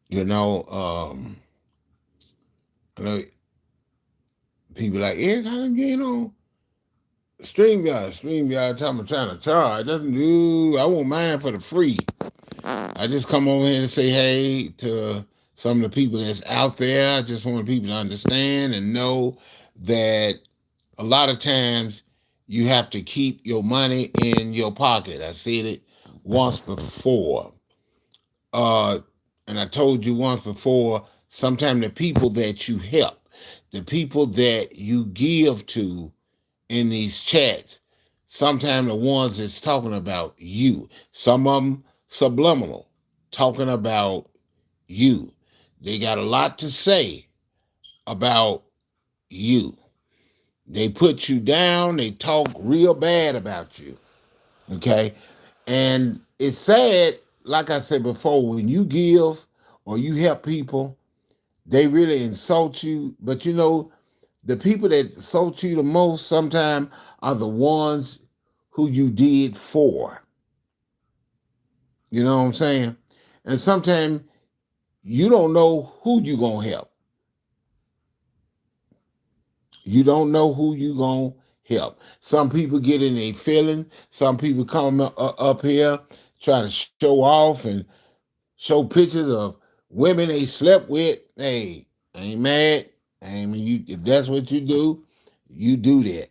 You know, I know people like, Eric, how you get on StreamYard time I'm trying to charge. Doesn't do. I won't mind for the free. I just come over here to say hey to some of the people that's out there. I just want people to understand and know that a lot of times you have to keep your money in your pocket. I said it once before. Uh, and I told you once before, sometimes the people that you help, the people that you give to in these chats, sometimes the ones that's talking about you, some of them subliminal, talking about you. They got a lot to say about you. They put you down, they talk real bad about you. Okay. And it's sad, like I said before, when you give or you help people, they really insult you. But you know, the people that insult you the most sometimes are the ones who you did for. You know what I'm saying? And sometimes you don't know who you gonna help. You don't know who you gonna help. Some people get in a feeling. Some people come up here try to show off and show pictures of women they slept with. Hey, I ain't mad. I mean, you if that's what you do that.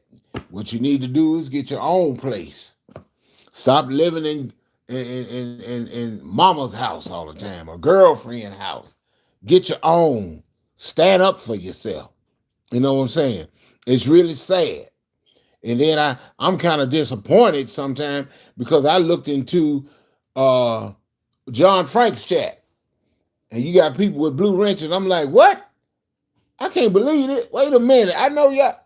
What you need to do is get your own place. Stop living in mama's house all the time or girlfriend house. Get your own. Stand up for yourself. You know what I'm saying? It's really sad. And then I'm kind of disappointed sometimes because I looked into uh, John Frank's chat and you got people with blue wrenches. I'm like, what? I can't believe it. Wait a minute. I know y'all.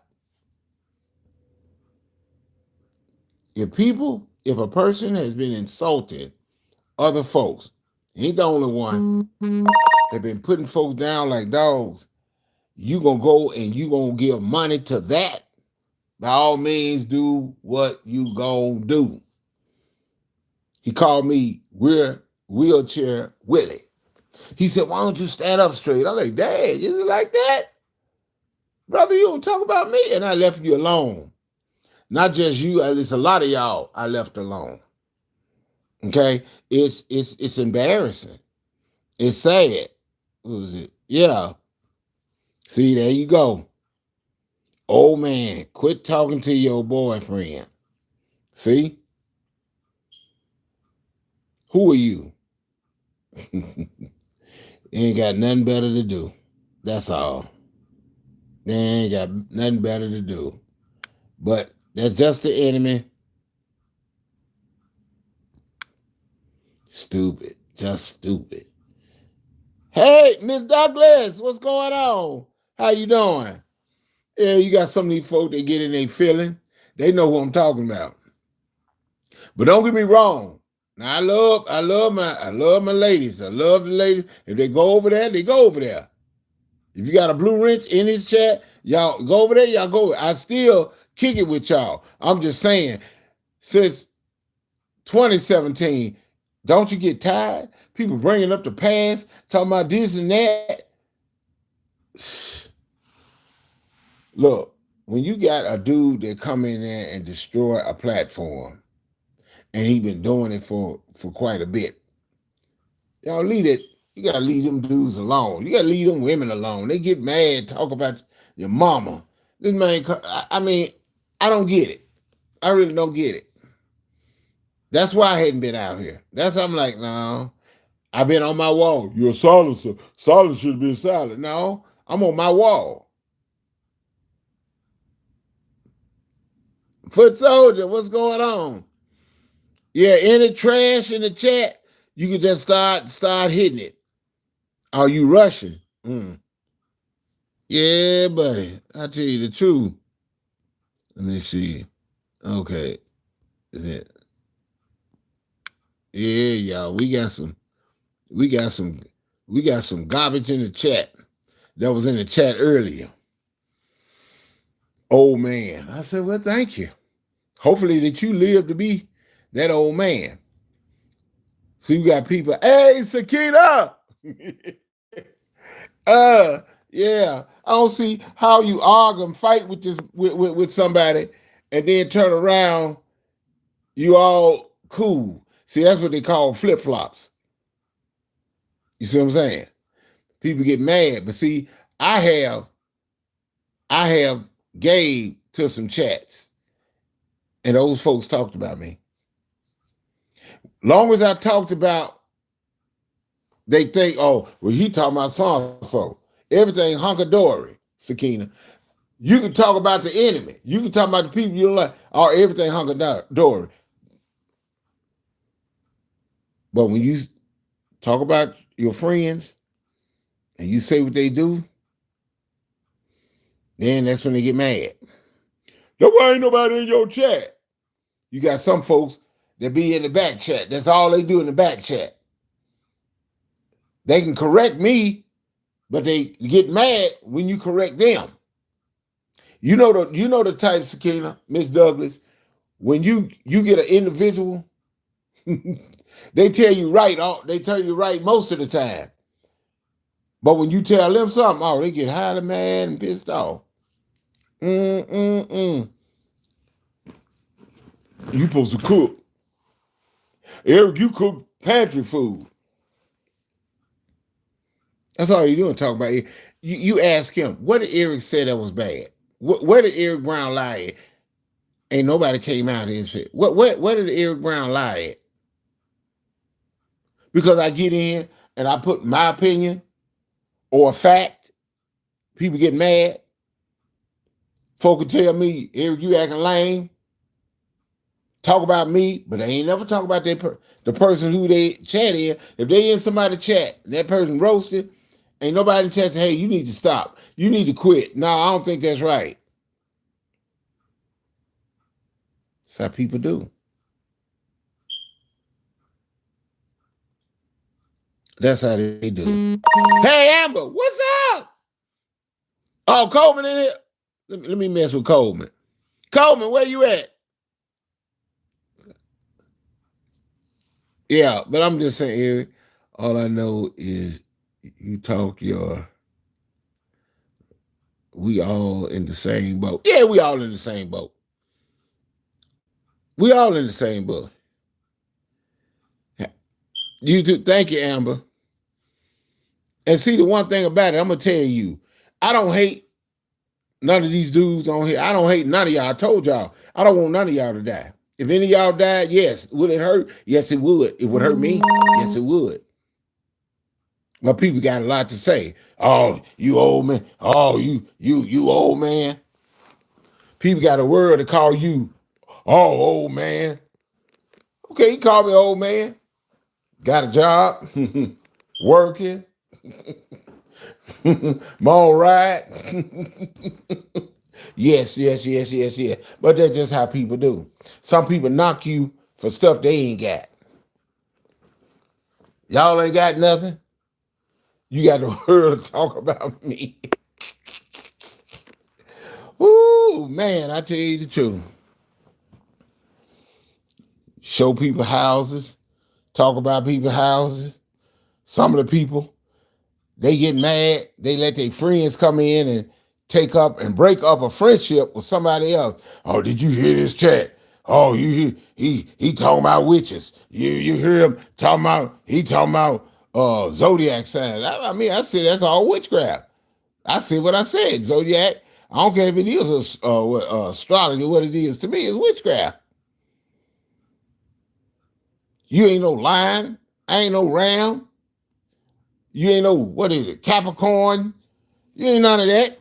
If a person has been insulted, other folks, he ain't the only one. They've been putting folks down like dogs. You gonna go and you gonna give money to that? By all means, do what you gonna do. He called me wheelchair Willie. He said, "Why don't you stand up straight?" I'm like, "Dad, is it like that, brother? You don't talk about me." And I left you alone. Not just you, at least a lot of y'all I left alone. Okay? It's embarrassing. It's sad. What was it? Yeah. See, there you go. Old man, quit talking to your boyfriend. See? Who are you? You ain't got nothing better to do. That's all. They ain't got nothing better to do. But that's just the enemy. Stupid. Just stupid. Hey, Miss Douglas, what's going on? How you doing? Yeah, you got some of these folks that get in their feeling. They know who I'm talking about. But don't get me wrong. Now I love my ladies. I love the ladies. If they go over there, they go over there. If you got a blue wrench in his chat, y'all go over there, y'all go. I still kick it with y'all. I'm just saying, since 2017, don't you get tired? People bringing up the past, talking about this and that. Look, when you got a dude that come in there and destroy a platform, and he been doing it for quite a bit, y'all leave it. You gotta leave them dudes alone. You gotta leave them women alone. They get mad, talk about your mama. This man, I mean, I don't get it. I really don't get it. That's why I hadn't been out here. That's why I'm like, no. I've been on my wall. You're a silencer. Silence should be silent. No, I'm on my wall. Foot soldier, what's going on? Yeah, any trash in the chat, you can just start hitting it. Are you rushing? Mm. Yeah, buddy. I tell you the truth. Let me see. Okay. Is it? Yeah, y'all. We got some we got some garbage in the chat that was in the chat earlier. Old man. I said, well, thank you. Hopefully that you live to be that old man. So you got people, hey, Sakita. Uh, yeah. I don't see how you argue and fight with this with somebody, and then turn around, you all cool. See, that's what they call flip flops. You see what I'm saying? People get mad, but see, I have I have gave to some chats, and those folks talked about me. Long as I talked about, they think, oh, well, he talking about so and so. Everything hunky dory, Sakina. You can talk about the enemy. You can talk about the people you don't like. Oh, everything hunky dory. But when you talk about your friends and you say what they do, then that's when they get mad. There ain't nobody in your chat. You got some folks that be in the back chat. That's all they do in the back chat. They can correct me, but they get mad when you correct them. You know the type, Sakina, Miss Douglas. When you get an individual, they tell you right. They tell you right most of the time. But when you tell them something, oh, they get highly mad and pissed off. Mm. You supposed to cook. Eric, you cook pantry food. That's all you doing, talk about it. You ask him, what did Eric say that was bad? Where did Eric Brown lie at? Ain't nobody came out here and said, where did Eric Brown lie at? Because I get in and I put my opinion or a fact, people get mad. Folk can tell me, Eric, you acting lame. Talk about me, but they ain't never talk about the person who they chat in. If they in somebody chat and that person roasted, ain't nobody in chat say, hey, you need to stop. You need to quit. No, I don't think that's right. That's how people do. That's how they do. Hey, Amber, what's up? Oh, Coleman in here. Let me mess with Coleman. Coleman, where you at? Yeah, but I'm just saying, Eric, all I know is you talk your, we all in the same boat. Yeah, we all in the same boat. We all in the same boat. You too. Thank you, Amber. And see, the one thing about it, I'm going to tell you, I don't hate none of these dudes on here. I don't hate none of y'all. I told y'all, I don't want none of y'all to die. If any of y'all died, yes. Would it hurt? Yes, it would. It would hurt me? Yes, it would. But people got a lot to say. Oh, you old man. Oh, you old man. People got a word to call you, oh, old man. Okay, you call me old man. Got a job, working. I'm all right. Yes. But that's just how people do. Some people knock you for stuff they ain't got. Y'all ain't got nothing. You got the word to talk about me. Ooh, man, I tell you the truth. Show people houses, talk about people's houses. Some of the people, they get mad. They let their friends come in and take up and break up a friendship with somebody else. Oh, did you hear this chat? Oh, he talking about witches. You hear him talking about zodiac signs. I mean, I said that's all witchcraft. I said what I said. Zodiac. I don't care if it is astrology. What it is to me is witchcraft. You ain't no lion. I ain't no ram. You ain't no, what is it, Capricorn. You ain't none of that.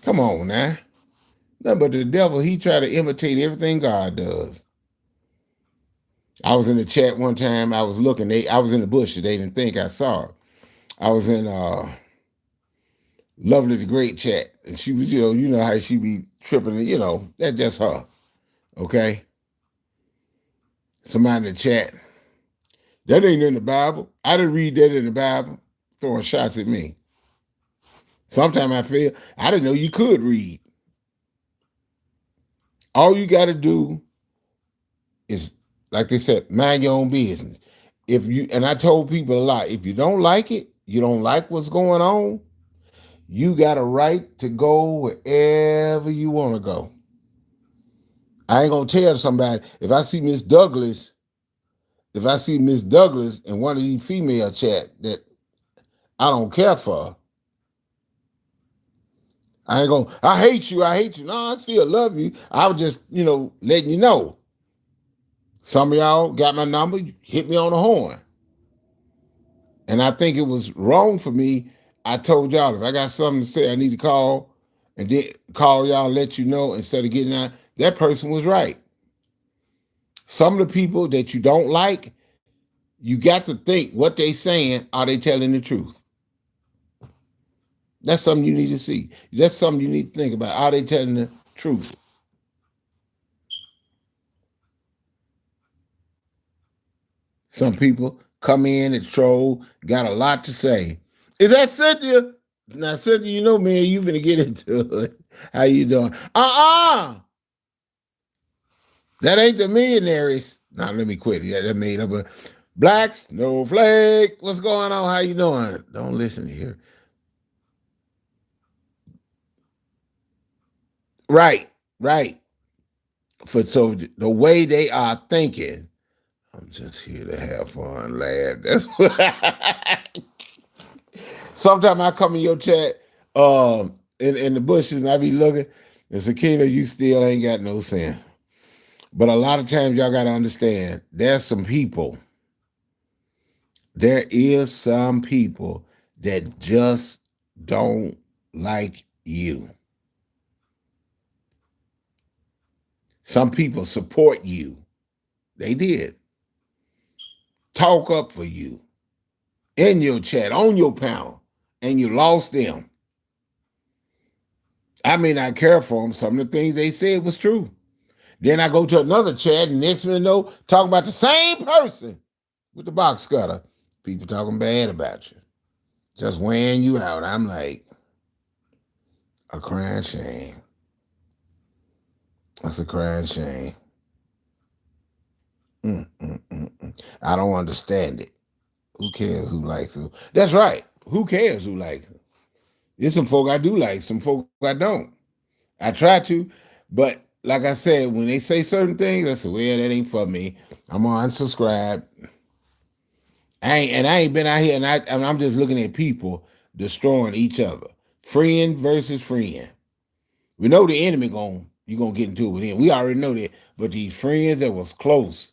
Come on now. Nothing but the devil, he try to imitate everything God does. I was in the chat one time. I was looking. I was in the bush. They didn't think I saw it. I was in Lovely the Great chat. And she was, you know how she be tripping, that's just her. Okay? Somebody in the chat. That ain't in the Bible. I didn't read that in the Bible. Throwing shots at me. Sometimes I feel I didn't know you could read. All you got to do is, like they said, mind your own business. And I told people a lot, if you don't like it, you don't like what's going on, you got a right to go wherever you want to go. I ain't gonna tell somebody if I see Miss Douglas, in one of these female chat that I don't care for, I ain't gonna, I hate you, I hate you. No, I still love you. I was just, letting you know. Some of y'all got my number, hit me on the horn. And I think it was wrong for me. I told y'all if I got something to say, I need to call and then call y'all, let you know instead of getting out. That person was right. Some of the people that you don't like, you got to think what they saying, are they telling the truth? That's something you need to see. That's something you need to think about. Are they telling the truth? Some people come in and troll, got a lot to say. Is that Cynthia? Now, Cynthia, you know, man, you finna get into it. How you doing? That ain't the millionaires. Now, let me quit. Yeah, that made up. Black Snowflake, what's going on? How you doing? Don't listen here. Right, right. So the way they are thinking, I'm just here to have fun, laugh. That's what. Sometimes I come in your chat, in the bushes, and I be looking, and Sakina, you still ain't got no sense. But a lot of times y'all gotta understand, there's some people. There is some people that just don't like you. Some people support you. They did. Talk up for you in your chat, on your panel, and you lost them. I may not care for them. Some of the things they said was true. Then I go to another chat, and next minute, know, talking about the same person with the box cutter. People talking bad about you, just weighing you out. I'm like, a crying shame. That's a crying shame. I don't understand it. Who cares who likes who? That's right. Who cares who likes who? There's some folk I do like, some folk I don't. I try to, but like I said, when they say certain things, I say, well, that ain't for me. I'm gonna unsubscribe. I ain't been out here, and I'm just looking at people destroying each other, friend versus friend. We know the enemy you gonna get into it with him. We already know that, but these friends that was close,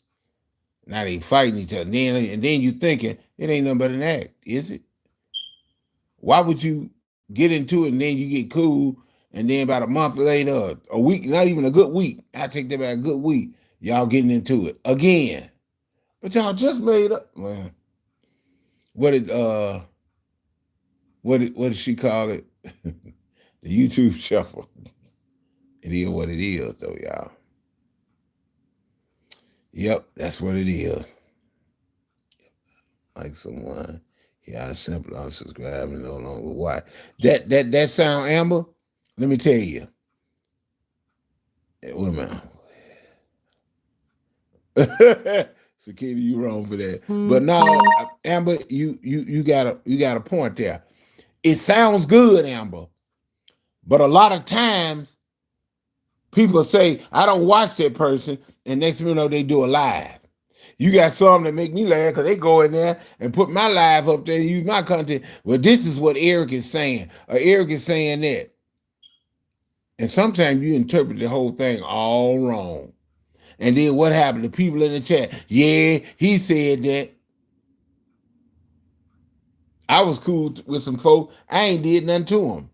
now they fighting each other. And then you thinking it ain't nothing but an act, is it? Why would you get into it and then you get cool, and then about a month later, a week, not even a good week, I take that back, a good week, y'all getting into it again. But y'all just made up. Well, what did what did she call it? The YouTube shuffle. It is what it is, though, y'all. Yep, that's what it is. Like someone, yeah, I simply unsubscribe and no longer why. That sound, Amber. Let me tell you. Wait a minute. Sakita, you wrong for that. But no, Amber, you got a point there. It sounds good, Amber, but a lot of times people say I don't watch that person, and next thing you know they do a live. You got some that make me laugh because they go in there and put my live up there and use my content. Well, this is what Eric is saying, or Eric is saying that. And sometimes you interpret the whole thing all wrong. And then what happened? The people in the chat, yeah, he said that. I was cool with some folk. I ain't did nothing to them.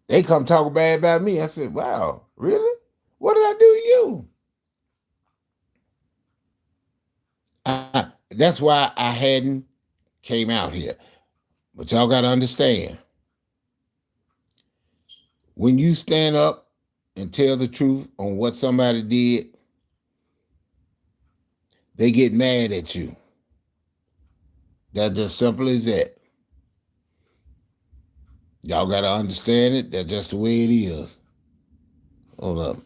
They come talk bad about me. I said, wow, really? What did I do to you? That's why I hadn't came out here. But y'all got to understand, when you stand up and tell the truth on what somebody did, they get mad at you. That's just simple as that. Y'all got to understand it. That's just the way it is. Hold up.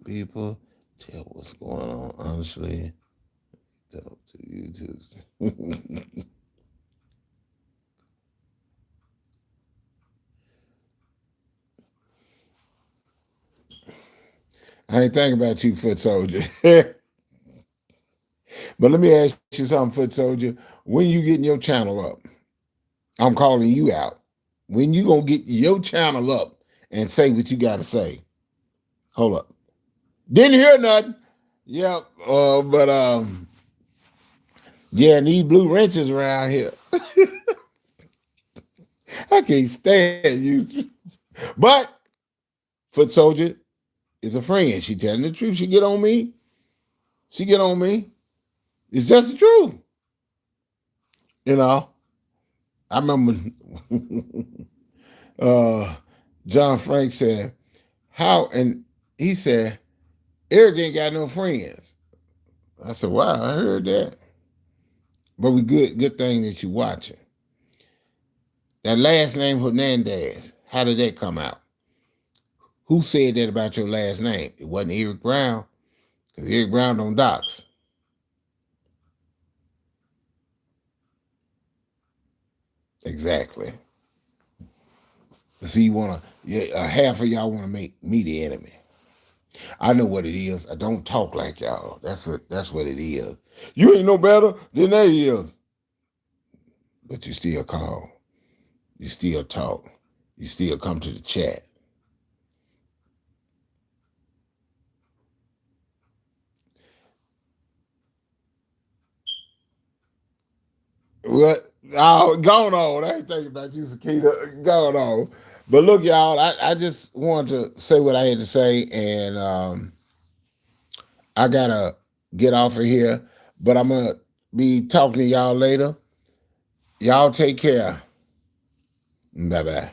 People, tell what's going on, honestly. Talk to you Tuesday. I ain't thinking about you, foot soldier. But let me ask you something, foot soldier. When you getting your channel up? I'm calling you out. When you gonna get your channel up and say what you gotta say? Hold up. Didn't hear nothing. Yep. But yeah, and these blue wrenches around here. I can't stand you. But foot soldier is a friend. She telling the truth. She get on me. She get on me. It's just the truth. You know. I remember uh John Frank said, how and he said, Eric ain't got no friends. I said, wow, I heard that. But we good thing that you watching. That last name Hernandez, how did that come out? Who said that about your last name? It wasn't Eric Brown, because Eric Brown don't dox. Exactly. See, you wanna half of y'all wanna make me the enemy. I know what it is. I don't talk like y'all. That's what it is. You ain't no better than they is. But you still call. You still talk. You still come to the chat. What? Oh, going on. I ain't thinking about you, Sakita. Going on. But look, y'all, I just wanted to say what I had to say, and I gotta get off of here. But I'm gonna be talking to y'all later. Y'all take care. Bye bye.